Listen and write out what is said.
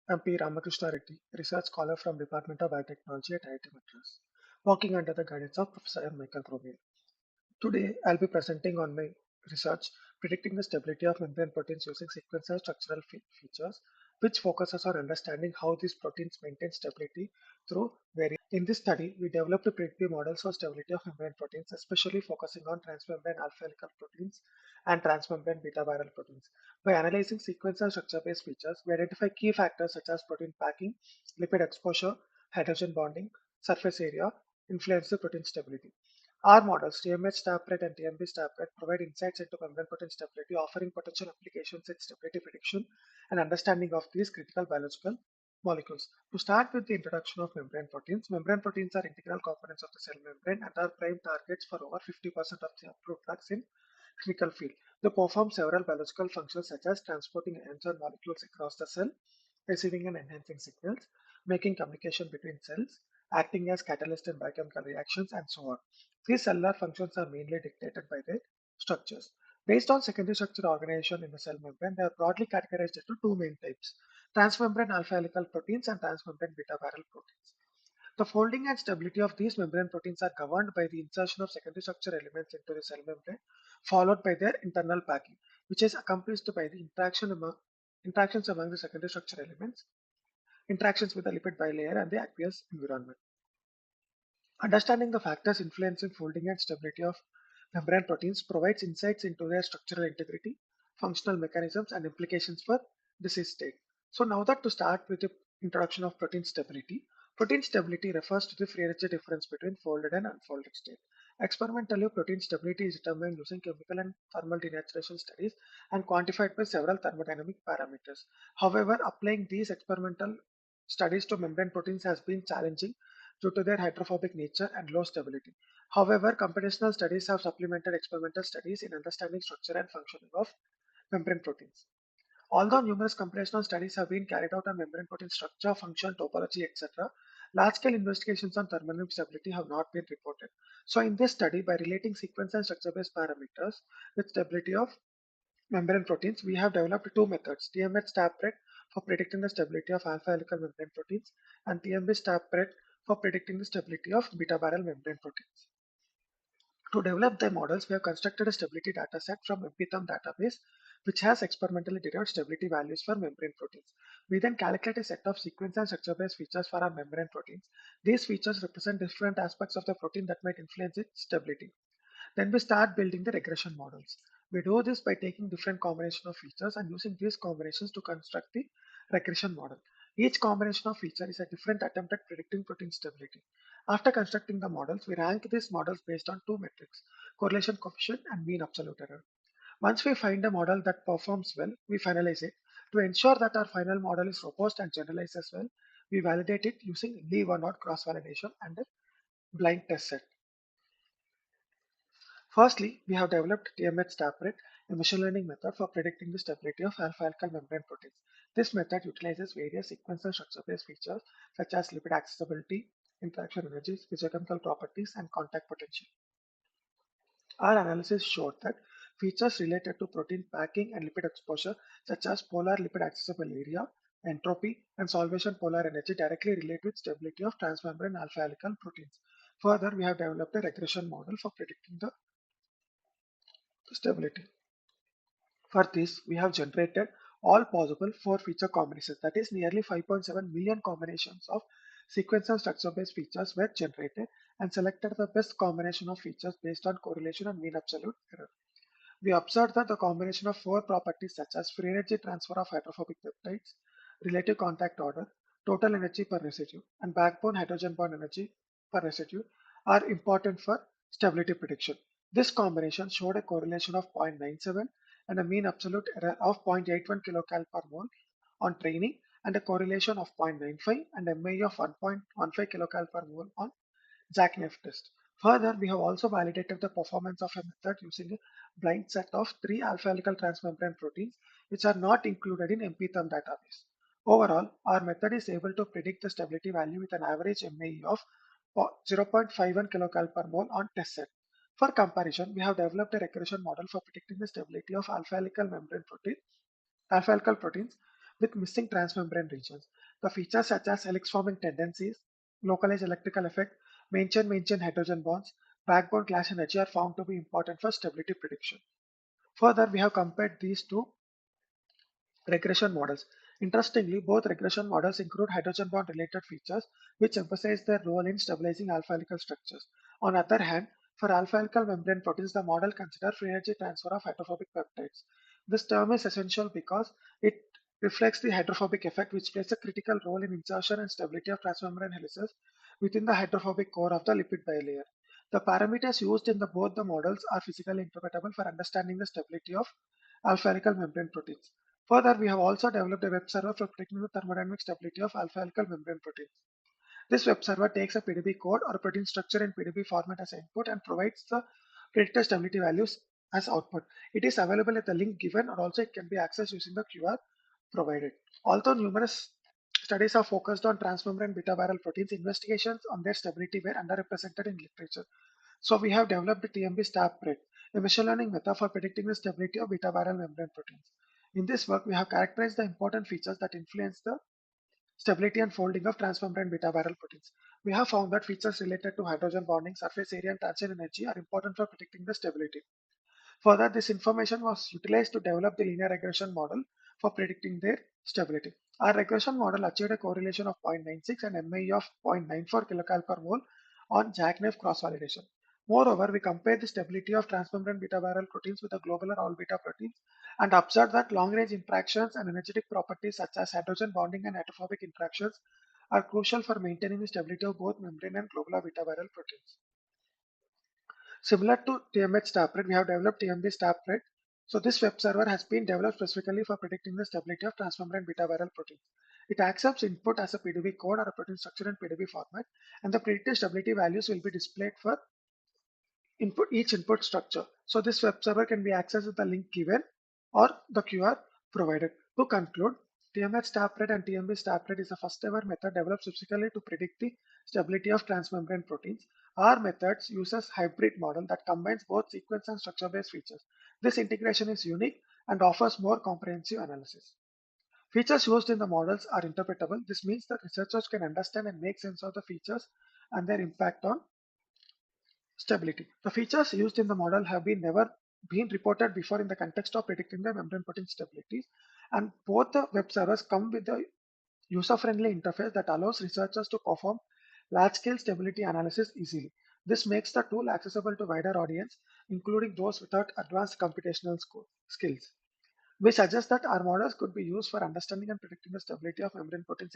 I'm P. Ramakrishna Reddy, research scholar from Department of Biotechnology at IIT Madras, working under the guidance of Professor M. Michael Romiel. Today, I'll be presenting on my research predicting the stability of membrane proteins using sequencer structural features, which focuses on understanding how these proteins maintain stability through various. In this study, we developed predictive models for stability of membrane proteins, especially focusing on transmembrane alpha helical proteins and transmembrane beta viral proteins. By analyzing sequencer structure-based features, we identify key factors such as protein packing, lipid exposure, hydrogen bonding, surface area, influence the protein stability. Our models, TMH StabRed and TMB StabRed, provide insights into membrane protein stability, offering potential applications in stability prediction and understanding of these critical biological molecules. To start with the introduction of membrane proteins are integral components of the cell membrane and are prime targets for over 50% of the approved drugs in clinical field. They perform several biological functions such as transporting ions or molecules across the cell, receiving and enhancing signals, making communication between cells, acting as catalyst in biochemical reactions, and so on. These cellular functions are mainly dictated by their structures. Based on secondary structure organization in the cell membrane, they are broadly categorized into two main types: transmembrane alpha helical proteins and transmembrane beta viral proteins. The folding and stability of these membrane proteins are governed by the insertion of secondary structure elements into the cell membrane, followed by their internal packing, which is accomplished by the interactions among the secondary structure elements, interactions with the lipid bilayer and the aqueous environment. Understanding the factors influencing folding and stability of membrane proteins provides insights into their structural integrity, functional mechanisms, and implications for disease state. So now that to start with the introduction of protein stability refers to the free energy difference between folded and unfolded state. Experimentally, protein stability is determined using chemical and thermal denaturation studies and quantified by several thermodynamic parameters. However, applying these experimental studies to membrane proteins has been challenging due to their hydrophobic nature and low stability. However, computational studies have supplemented experimental studies in understanding structure and functioning of membrane proteins. Although numerous computational studies have been carried out on membrane protein structure, function, topology, etc., large-scale investigations on thermodynamic stability have not been reported. So in this study, by relating sequence and structure-based parameters with stability of membrane proteins, we have developed two methods: TMH StabRed for predicting the stability of alpha helical membrane proteins and TMB StabRed for predicting the stability of beta viral membrane proteins. To develop the models, we have constructed a stability dataset from MPTherm database, which has experimentally derived stability values for membrane proteins. We then calculate a set of sequence and structure-based features for our membrane proteins. These features represent different aspects of the protein that might influence its stability. Then we start building the regression models. We do this by taking different combination of features and using these combinations to construct the regression model. Each combination of feature is a different attempt at predicting protein stability. After constructing the models, we rank these models based on two metrics: correlation coefficient and mean absolute error. Once we find a model that performs well, we finalize it. To ensure that our final model is robust and generalizes well, we validate it using leave or not cross validation and a blind test set. Firstly, we have developed TMH StabRed, a machine learning method for predicting the stability of alpha-helical membrane proteins. This method utilizes various sequence and structure-based features such as lipid accessibility, interaction energies, physiochemical properties, and contact potential. Our analysis showed that features related to protein packing and lipid exposure, such as polar lipid accessible area, entropy, and solvation polar energy, directly relate with stability of transmembrane alpha helical proteins. Further, we have developed a regression model for predicting the stability. For this, we have generated all possible four feature combinations, that is, nearly 5.7 million combinations of sequence and structure based features were generated and selected the best combination of features based on correlation and mean absolute error. We observed that the combination of four properties such as free energy transfer of hydrophobic peptides, relative contact order, total energy per residue, and backbone hydrogen bond energy per residue are important for stability prediction. This combination showed a correlation of 0.97 and a mean absolute error of 0.81 kcal per mole on training, and a correlation of 0.95 and a MAE of 1.15 kcal per mole on JACNF test. Further, we have also validated the performance of a method using a blind set of three alpha helical transmembrane proteins which are not included in MPTherm database. Overall, our method is able to predict the stability value with an average MAE of 0.51 kcal per mole on test set. For comparison, we have developed a regression model for predicting the stability of alpha helical proteins with missing transmembrane regions. The features such as helix forming tendencies, localized electrical effect, main chain hydrogen bonds, backbone clash energy are found to be important for stability prediction. Further, we have compared these two regression models. Interestingly, both regression models include hydrogen bond related features which emphasize their role in stabilizing alpha helical structures. On the other hand, for alpha helical membrane proteins, the model considers free energy transfer of hydrophobic peptides. This term is essential because it reflects the hydrophobic effect which plays a critical role in insertion and stability of transmembrane helices within the hydrophobic core of the lipid bilayer. The parameters used in both the models are physically interpretable for understanding the stability of alpha helical membrane proteins. Further, we have also developed a web server for predicting the thermodynamic stability of alpha helical membrane proteins. This web server takes a PDB code or a protein structure in PDB format as input and provides the predicted stability values as output. It is available at the link given, or also it can be accessed using the QR provided. Although numerous studies are focused on transmembrane beta viral proteins, investigations on their stability were underrepresented in literature. So we have developed TMB StabPred, a machine learning method for predicting the stability of beta viral membrane proteins. In this work, we have characterized the important features that influence the stability and folding of transmembrane beta viral proteins. We have found that features related to hydrogen bonding, surface area, and transition energy are important for predicting the stability. Further, this information was utilized to develop the linear regression model for predicting their stability. Our regression model achieved a correlation of 0.96 and MAE of 0.94 kcal per mole on jackknife cross-validation. Moreover, we compared the stability of transmembrane beta viral proteins with the globular all beta proteins and observed that long-range interactions and energetic properties such as hydrogen bonding and hydrophobic interactions are crucial for maintaining the stability of both membrane and globular beta viral proteins. Similar to TMH StabPred, we have developed TMB StabPred. So this web server has been developed specifically for predicting the stability of transmembrane beta viral proteins. It accepts input as a PDB code or a protein structure in PDB format, and the predicted stability values will be displayed for each input structure. So this web server can be accessed with the link given or the QR provided. To conclude, TMH StabPred and TMB StabPred is the first ever method developed specifically to predict the stability of transmembrane proteins. Our methods uses hybrid model that combines both sequence and structure-based features. This integration is unique and offers more comprehensive analysis. Features used in the models are interpretable. This means that researchers can understand and make sense of the features and their impact on stability. The features used in the model have been never been reported before in the context of predicting the membrane protein stabilities, and both the web servers come with a user-friendly interface that allows researchers to perform large-scale stability analysis easily. This makes the tool accessible to wider audience, including those without advanced computational skills. We suggest that our models could be used for understanding and predicting the stability of membrane proteins at